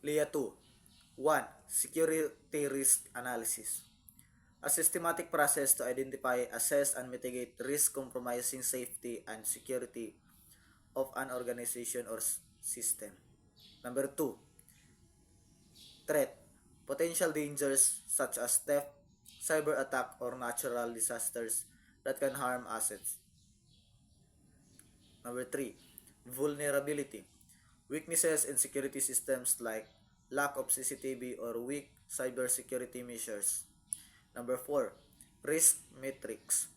LEA 2. 1. Security risk analysis. A systematic process to identify, assess, and mitigate risk compromising safety and security of an organization or system. Number 2. Threat. Potential dangers such as theft, cyber attack, or natural disasters that can harm assets. Number 3. Vulnerability. Weaknesses in security systems like lack of CCTV or weak cybersecurity measures. Number 4. Risk matrix.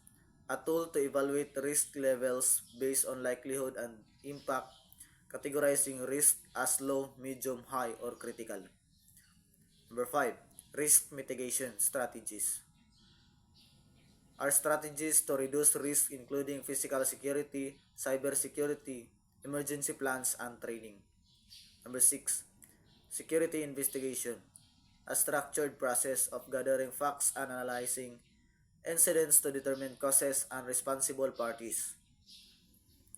A tool to evaluate risk levels based on likelihood and impact, categorizing risk as low, medium, high, or critical. Number 5. Risk mitigation strategies. Are strategies to reduce risk including physical security, cyber security, emergency plans, and training. Number 6. Security investigation. A structured process of gathering facts and analyzing incidents to determine causes and responsible parties.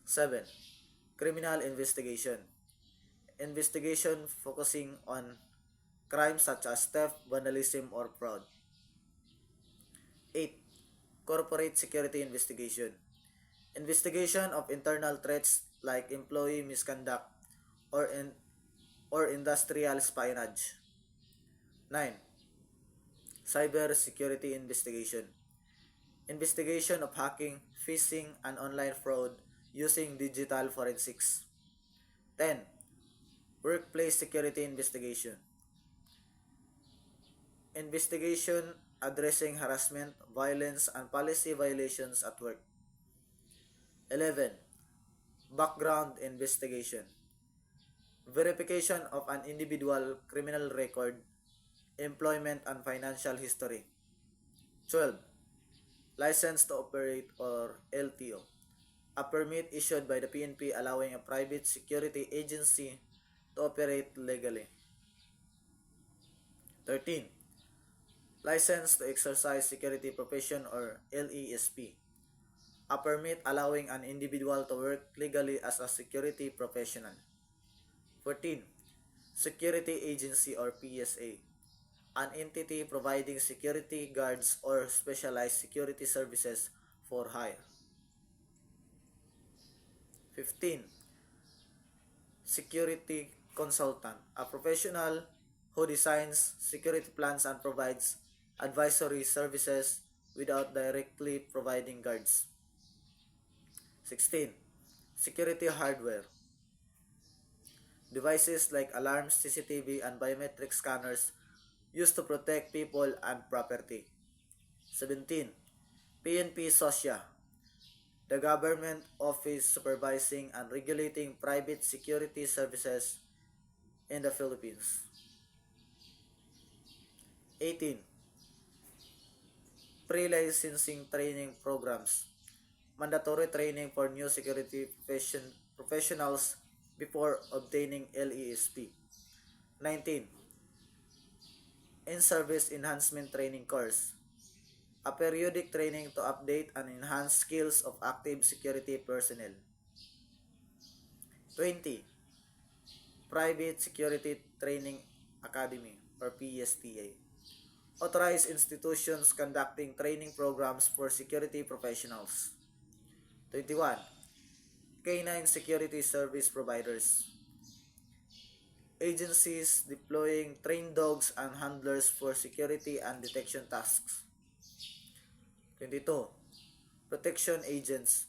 7. Criminal investigation. Investigation focusing on crimes such as theft, vandalism, or fraud. 8. Corporate security investigation. Investigation of internal threats like employee misconduct or industrial espionage. 9. Cyber security investigation. Investigation of hacking, phishing, and online fraud using digital forensics. 10. Workplace security investigation. Investigation addressing harassment, violence, and policy violations at work. 11. Background investigation. Verification of an individual criminal record, employment, and financial history. 12. License to operate or LTO. A permit issued by the PNP allowing a private security agency to operate legally. 13. License to exercise security profession or LESP. A permit allowing an individual to work legally as a security professional. 14. Security agency or PSA. An entity providing security guards or specialized security services for hire. 15. Security consultant. A professional who designs security plans and provides advisory services without directly providing guards. 16. Security hardware. Devices like alarms, CCTV, and biometric scanners used to protect people and property. 17. PNP SOSIA. The government office supervising and regulating private security services in the Philippines. 18. Pre-licensing training programs. Mandatory training for new security professionals before obtaining LESP. 19. In-service enhancement training course. A periodic training to update and enhance skills of active security personnel. 20. Private Security Training Academy or PSTA. Authorized institutions conducting training programs for security professionals. 21. K9 Security Service Providers. Agencies deploying trained dogs and handlers for security and detection tasks. 22. Protection agents.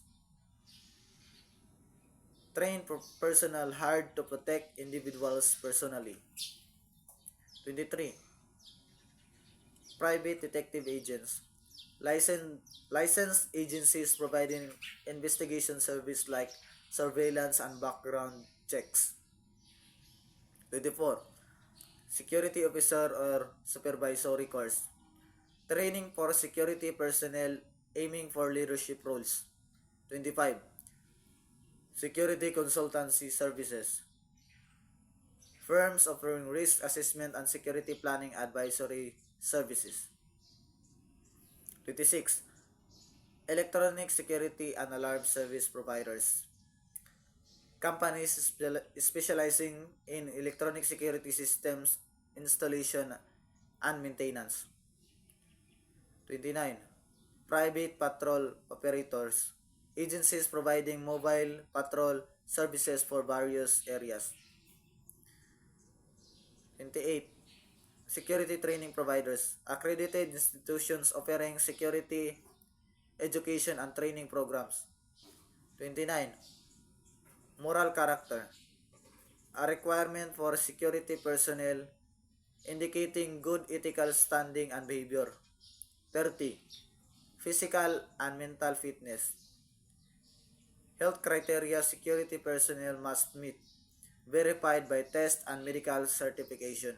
Trained personnel hired to protect individuals personally. 23. Private detective agents. Licensed agencies providing investigation service like surveillance and background checks. 24. Security officer or supervisory course. Training for security personnel aiming for leadership roles. 25. Security consultancy services. Firms offering risk assessment and security planning advisory services. 26. Electronic security and alarm service providers. Companies specializing in electronic security systems installation and maintenance. 29. Private patrol operators. Agencies providing mobile patrol services for various areas. 28. Security training providers. Accredited institutions offering security education and training programs. 29. Moral character. A requirement for security personnel indicating good ethical standing and behavior. 30. Physical and mental fitness. Health criteria security personnel must meet, verified by test and medical certification.